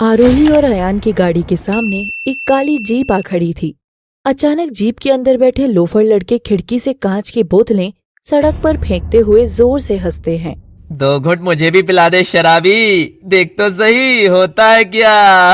आरोही और अयान की गाड़ी के सामने एक काली जीप आ खड़ी थी। अचानक जीप के अंदर बैठे लोफर लड़के खिड़की से कांच की बोतलें सड़क पर फेंकते हुए जोर से हंसते हैं। 2 घुट मुझे भी पिला दे शराबी, देख तो सही होता है क्या।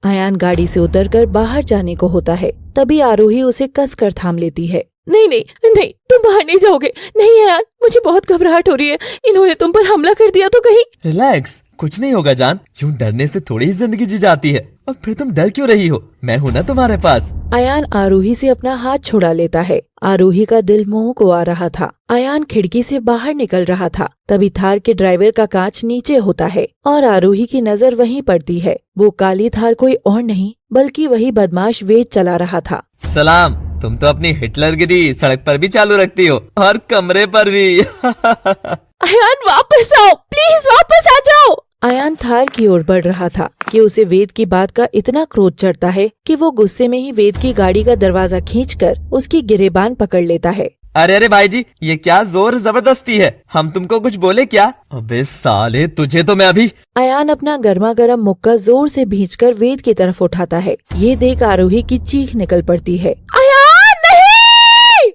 अयान गाड़ी से उतरकर बाहर जाने को होता है, तभी आरोही उसे कसकर थाम लेती है। नहीं नहीं नहीं, तुम बाहर नहीं जाओगे। नहीं अयान, मुझे बहुत घबराहट हो रही है। इन्होंने तुम पर हमला कर दिया तो कहीं। रिलैक्स, कुछ नहीं होगा जान। यूं डरने से थोड़ी ही जिंदगी जी जाती है। और फिर तुम डर क्यों रही हो, मैं हूँ ना तुम्हारे पास। अयान आरोही से अपना हाथ छुड़ा लेता है। आरोही का दिल मुंह को आ रहा था। अयान खिड़की से बाहर निकल रहा था, तभी थार के ड्राइवर का कांच नीचे होता है और आरोही की नजर वहीं पड़ती है। वो काली थार कोई और नहीं बल्कि वही बदमाश वेद चला रहा था। सलाम, तुम तो अपनी हिटलरगिरी सड़क पर भी चालू रखती हो और कमरे पर भी। अयान वापस आओ, प्लीज वापस आ जाओ। अयान थार की ओर बढ़ रहा था कि उसे वेद की बात का इतना क्रोध चढ़ता है कि वो गुस्से में ही वेद की गाड़ी का दरवाजा खींचकर उसकी गिरेबान पकड़ लेता है। अरे अरे भाई जी, ये क्या जोर जबरदस्ती है, हम तुमको कुछ बोले क्या? अबे साले, तुझे तो मैं अभी। अयान अपना गर्मा गर्म मुक्का जोर से भींचकर वेद की तरफ उठाता है। ये देख आरोही की चीख निकल पड़ती है। अयान नहीं!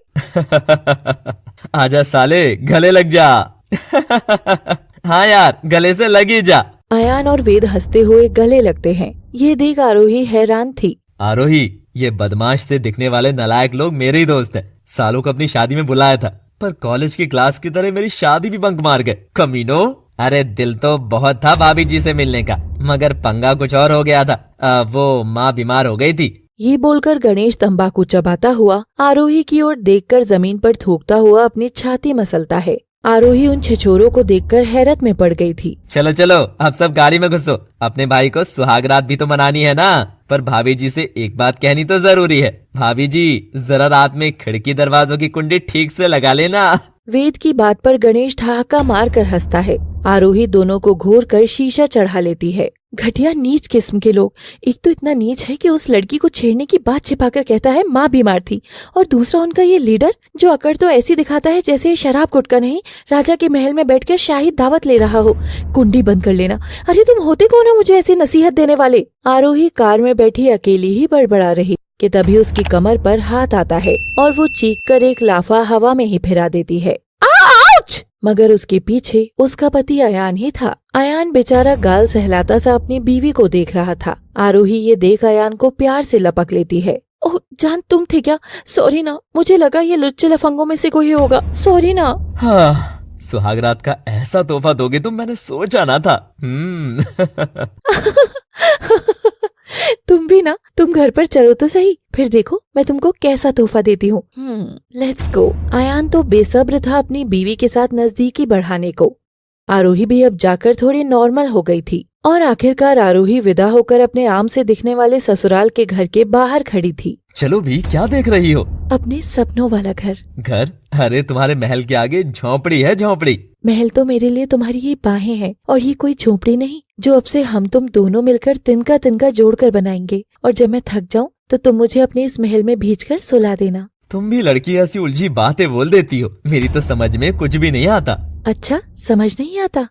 आजा साले, गले लग जा। हाँ यार, गले से लगी जा। अयान और वेद हंसते हुए गले लगते हैं। ये देख आरोही हैरान थी। आरोही, ये बदमाश से दिखने वाले नालायक लोग मेरे ही दोस्त हैं। सालों को अपनी शादी में बुलाया था, पर कॉलेज की क्लास की तरह मेरी शादी भी बंक मार गए। कमीनो, अरे दिल तो बहुत था भाभी जी से मिलने का, मगर पंगा कुछ और हो गया था। वो माँ बीमार हो गई थी। ये बोलकर गणेश तंबाकू चबाता हुआ आरोही की ओर देखकर जमीन पर थूकता हुआ अपनी छाती मसलता है। आरोही उन छिछोरों को देखकर हैरत में पड़ गई थी। चलो चलो, अब सब गाड़ी में घुसो। अपने भाई को सुहागरात भी तो मनानी है ना। पर भाभी जी से एक बात कहनी तो जरूरी है। भाभी जी, जरा रात में खिड़की दरवाजों की कुंडी ठीक से लगा लेना। वेद की बात पर गणेश ठहाका मार कर हंसता है। आरोही दोनों को घूर कर शीशा चढ़ा लेती है। घटिया नीच किस्म के लोग। एक तो इतना नीच है कि उस लड़की को छेड़ने की बात छिपाकर कहता है माँ बीमार थी, और दूसरा उनका ये लीडर जो अकड़ तो ऐसी दिखाता है जैसे शराब गुटका नहीं, राजा के महल में बैठकर शाही दावत ले रहा हो। कुंडी बंद कर लेना। अरे तुम होते कौन हो मुझे ऐसी नसीहत देने वाले? आरोही कार में बैठी अकेली ही बड़बड़ा रही कि तभी उसकी कमर पर हाथ आता है और वो चीख कर एक लाफा हवा में ही फिरा देती है। आउच! मगर उसके पीछे उसका पति अयान ही था। अयान बेचारा गाल सहलाता सा अपनी बीवी को देख रहा था। आरोही ये देख अयान को प्यार से लपक लेती है। ओह जान, तुम थे क्या? सॉरी ना, मुझे लगा ये लुच्चे लफंगों में से कोई होगा। सॉरी ना। हाँ, सुहागरात का ऐसा तोहफा दोगे तुम, मैंने सोचा ना था। तुम भी ना, तुम घर पर चलो तो सही, फिर देखो मैं तुमको कैसा तोहफा देती हूँ। Let's go. अयान तो बेसब्र था अपनी बीवी के साथ नजदीकी बढ़ाने को। आरोही भी अब जाकर थोड़ी नॉर्मल हो गई थी और आखिरकार आरोही विदा होकर अपने आम से दिखने वाले ससुराल के घर के बाहर खड़ी थी। चलो भी, क्या देख रही हो? अपने सपनों वाला घर। घर? अरे तुम्हारे महल के आगे झोंपड़ी है, झोंपड़ी। महल तो मेरे लिए तुम्हारी ये बाहें हैं, और ये कोई झोंपड़ी नहीं जो अब से हम तुम दोनों मिलकर तिनका तिनका जोड़कर बनाएंगे। और जब मैं थक जाऊं तो तुम मुझे अपने इस महल में भींचकर सुला देना। तुम भी लड़की ऐसी उलझी बातें बोल देती हो, मेरी तो समझ में कुछ भी नहीं आता। अच्छा, समझ नहीं आता?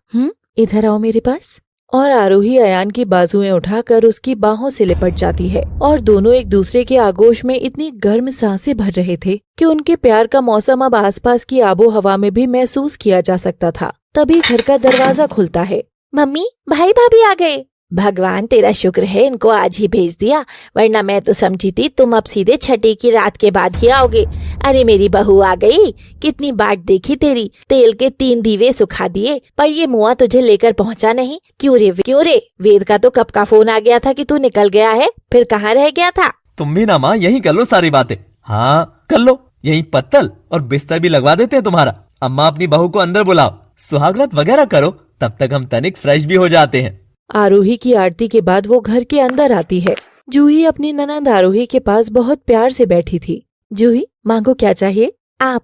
इधर आओ मेरे पास। और आरोही अयान की बाजुएं उठाकर उसकी बाहों से लिपट जाती है और दोनों एक दूसरे के आगोश में इतनी गर्म सांसें भर रहे थे कि उनके प्यार का मौसम अब आसपास की आबो हवा में भी महसूस किया जा सकता था। तभी घर का दरवाजा खुलता है। मम्मी, भाई भाभी आ गए। भगवान तेरा शुक्र है इनको आज ही भेज दिया, वरना मैं तो समझी थी तुम अब सीधे छठी की रात के बाद ही आओगे। अरे मेरी बहू आ गई, कितनी बाट देखी तेरी, तेल के 3 दीवे सुखा दिए, पर ये मुआ तुझे लेकर पहुंचा नहीं। क्यों रे? वेद का तो कब का फोन आ गया था कि तू निकल गया है, फिर कहाँ रह गया था? तुम भी ना माँ, यही कर लो सारी बातें। हाँ कर लो, यही पत्तल और बिस्तर भी लगवा देते हैं तुम्हारा। अम्मा अपनी बहू को अंदर बुलाओ, सुहागरात वगैरह करो, तब तक हम तनिक फ्रेश भी हो जाते हैं। आरोही की आरती के बाद वो घर के अंदर आती है। जूही अपनी ननंद आरोही के पास बहुत प्यार से बैठी थी। जूही, मांगो क्या चाहिए? आप।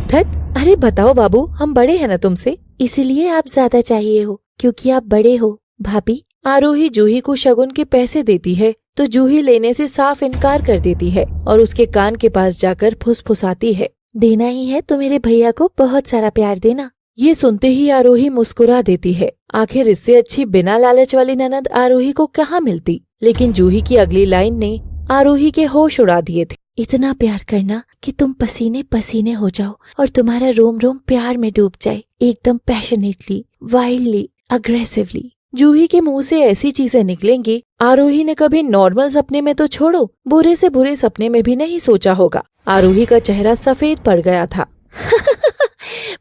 धत, अरे बताओ बाबू, हम बड़े हैं ना तुमसे, इसीलिए आप ज्यादा चाहिए हो, क्योंकि आप बड़े हो। भाभी। आरोही जूही को शगुन के पैसे देती है तो जूही लेने से साफ इनकार कर देती है और उसके कान के पास जाकर फुसफुसाती है। देना ही है तो मेरे भैया को बहुत सारा प्यार देना। ये सुनते ही आरोही मुस्कुरा देती है। आखिर इससे अच्छी बिना लालच वाली ननद आरोही को कहाँ मिलती। लेकिन जूही की अगली लाइन ने आरोही के होश उड़ा दिए थे। इतना प्यार करना कि तुम पसीने पसीने हो जाओ और तुम्हारा रोम रोम प्यार में डूब जाए, एकदम पैशनेटली, वाइल्डली, अग्रेसिवली। जूही के मुंह से ऐसी चीजें निकलेंगी, आरोही ने कभी नॉर्मल सपने में तो छोड़ो, बुरे से बुरे सपने में भी नहीं सोचा होगा। आरोही का चेहरा सफेद पड़ गया था।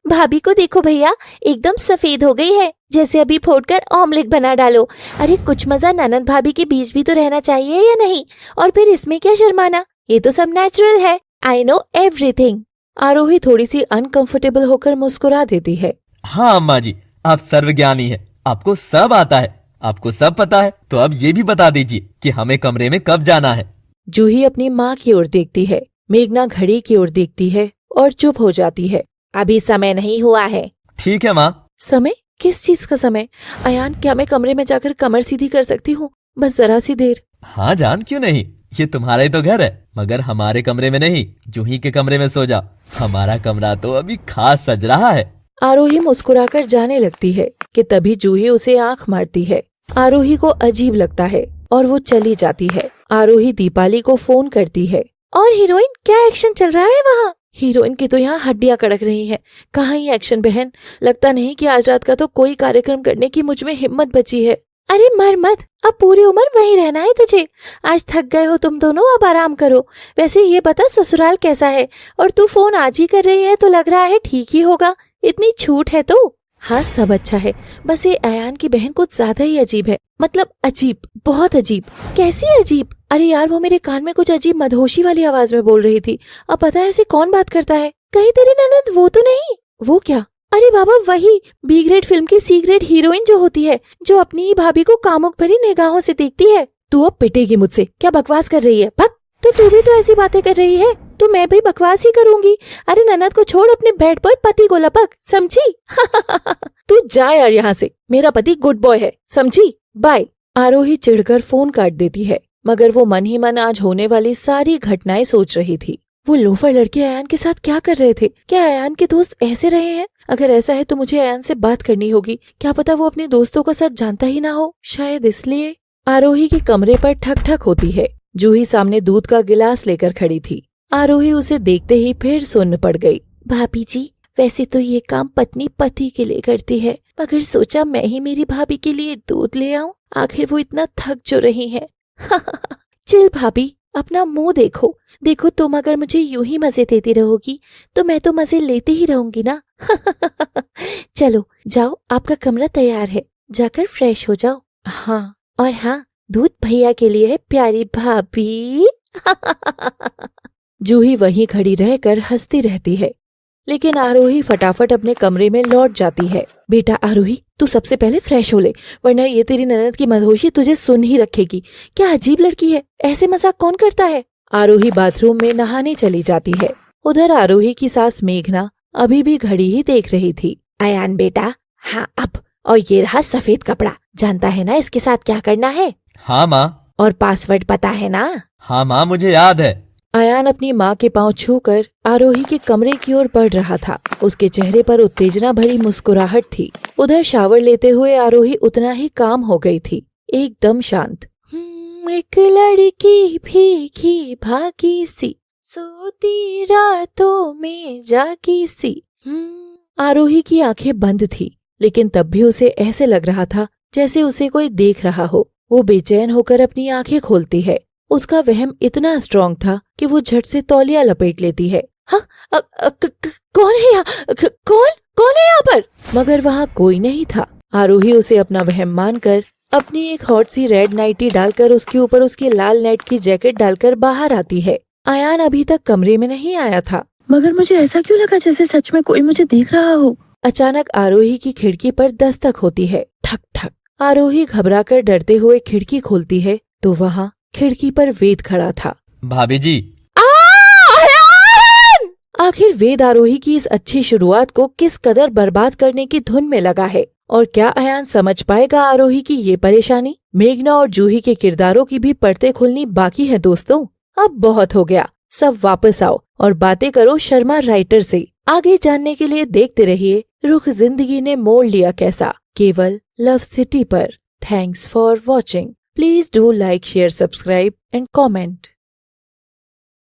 भाभी को देखो भैया, एकदम सफेद हो गई है, जैसे अभी फोड़कर ऑमलेट बना डालो। अरे कुछ मजा ननद भाभी के बीच भी तो रहना चाहिए या नहीं? और फिर इसमें क्या शर्माना, ये तो सब नेचुरल है। I know everything. आरोही थोड़ी सी अनकंफर्टेबल होकर मुस्कुरा देती है। हाँ अम्मा जी, आप सर्वज्ञानी है, आपको सब आता है, आपको सब पता है। तो अब ये भी बता दीजिए कि हमें कमरे में कब जाना है। जूही अपनी माँ की ओर देखती है। मेघना घड़ी की ओर देखती है और चुप हो जाती है। अभी समय नहीं हुआ है। ठीक है माँ। समय? किस चीज का समय? अयान, क्या मैं कमरे में जाकर कमर सीधी कर सकती हूँ? बस जरा सी देर। हाँ जान, क्यों नहीं, ये तुम्हारा ही तो घर है, मगर हमारे कमरे में नहीं, जूही के कमरे में सो जा। हमारा कमरा तो अभी खास सज रहा है। आरोही मुस्कुराकर जाने लगती है कि तभी जूही उसे आंख मारती है। आरोही को अजीब लगता है और वो चली जाती है। आरोही दीपाली को फोन करती है। और हीरोइन, क्या एक्शन चल रहा है वहाँ? हीरोइन की तो यहाँ हड्डियाँ कड़क रही हैं। कहाँ ही एक्शन बहन, लगता नहीं कि आज रात का तो कोई कार्यक्रम करने की मुझ में हिम्मत बची है। अरे मर मत, अब पूरी उम्र वहीं रहना है तुझे। आज थक गए हो तुम दोनों, अब आराम करो। वैसे ये बता ससुराल कैसा है? और तू फोन आज ही कर रही है तो लग रहा है ठीक ही होगा, इतनी छूट है तो। हाँ सब अच्छा है, बस ये अयान की बहन कुछ ज्यादा ही अजीब है। मतलब अजीब, बहुत अजीब। कैसी अजीब? अरे यार, वो मेरे कान में कुछ अजीब मदहोशी वाली आवाज में बोल रही थी। अब पता है ऐसे कौन बात करता है? कहीं तेरी ननद वो तो नहीं? वो क्या? अरे बाबा, वही बी ग्रेड फिल्म की सी ग्रेड हीरोइन जो होती है, जो अपनी ही भाभी को कामुक भरी निगाहों से देखती है। तू अब पिटेगी मुझसे। क्या बकवास कर रही है? भग। तो तू भी तो ऐसी बातें कर रही है, तो मैं भी बकवास ही करूंगी। अरे ननद को छोड़, अपने बेड पर पति को लपक, समझी? तू जा यार यहाँ से, मेरा पति गुड बॉय है, समझी? बाय। आरोही चिढ़कर फोन काट देती है, मगर वो मन ही मन आज होने वाली सारी घटनाएं सोच रही थी। वो लोफर लड़के अयान के साथ क्या कर रहे थे? क्या अयान के दोस्त ऐसे रहे हैं? अगर ऐसा है तो मुझे अयान से बात करनी होगी। क्या पता वो अपने दोस्तों का सच जानता ही ना हो, शायद इसलिए। आरोही के कमरे पर ठक ठक होती है। जूही सामने दूध का गिलास लेकर खड़ी थी। आरोही उसे देखते ही फिर सुन्न पड़ गई। भाभी जी, वैसे तो ये काम पत्नी पति के लिए करती है, मगर सोचा मैं ही मेरी भाभी के लिए दूध ले आऊं। आखिर वो इतना थक जो रही है। चिल भाभी, अपना मुंह देखो। देखो, तुम अगर मुझे यूं ही मजे देती रहोगी तो मैं तो मजे लेती ही रहूंगी ना। चलो जाओ, आपका कमरा तैयार है, जाकर फ्रेश हो जाओ। हाँ, और हाँ, दूध भैया के लिए है, प्यारी भाभी। जूही वहीं खड़ी रहकर हंसती रहती है, लेकिन आरोही फटाफट अपने कमरे में लौट जाती है। बेटा आरोही, तू सबसे पहले फ्रेश हो ले, वरना ये तेरी ननद की मदहोशी तुझे सुन ही रखेगी। क्या अजीब लड़की है, ऐसे मजाक कौन करता है? आरोही बाथरूम में नहाने चली जाती है। उधर आरोही की सास मेघना अभी भी घड़ी ही देख रही थी। अयान बेटा, हाँ अब, और ये रहा सफेद कपड़ा, जानता है ना इसके साथ क्या करना है? हाँ माँ। और पासवर्ड पता है ना? हाँ माँ, मुझे याद है। अयान अपनी माँ के पांव छूकर आरोही के कमरे की ओर बढ़ रहा था। उसके चेहरे पर उत्तेजना भरी मुस्कुराहट थी। उधर शावर लेते हुए आरोही उतना ही काम हो गई थी, एकदम शांत। एक लड़की भीगी भागी सी, सोती रातों में जागी सी। आरोही की आंखें बंद थी, लेकिन तब भी उसे ऐसे लग रहा था जैसे उसे कोई देख रहा हो। वो बेचैन होकर अपनी आंखें खोलती है। उसका वहम इतना स्ट्रांग था कि वो झट से तौलिया लपेट लेती है। हाँ, कौन है यहाँ? कौन है यहाँ पर? मगर वहाँ कोई नहीं था। आरोही उसे अपना वहम मानकर अपनी एक हॉट सी रेड नाइटी डालकर उसके ऊपर उसकी लाल नेट की जैकेट डालकर बाहर आती है। अयान अभी तक कमरे में नहीं आया था, मगर मुझे ऐसा क्यों लगा जैसे सच में कोई मुझे देख रहा हो। अचानक आरोही की खिड़की पर दस्तक होती है। ठक ठक। आरोही घबराकर डरते हुए खिड़की खोलती है तो वहाँ खिड़की पर वेद खड़ा था। भाभी जी। आखिर वेद आरोही की इस अच्छी शुरुआत को किस कदर बर्बाद करने की धुन में लगा है, और क्या अयान समझ पाएगा आरोही की ये परेशानी? मेघना और जूही के किरदारों की भी परतें खुलनी बाकी है दोस्तों। अब बहुत हो गया, सब वापस आओ और बातें करो शर्मा राइटर से। आगे जानने के लिए देखते रहिए रुख जिंदगी ने मोड़ लिया कैसा, केवल लव सिटी पर। Thanks for watching. Please do like, share, subscribe and comment.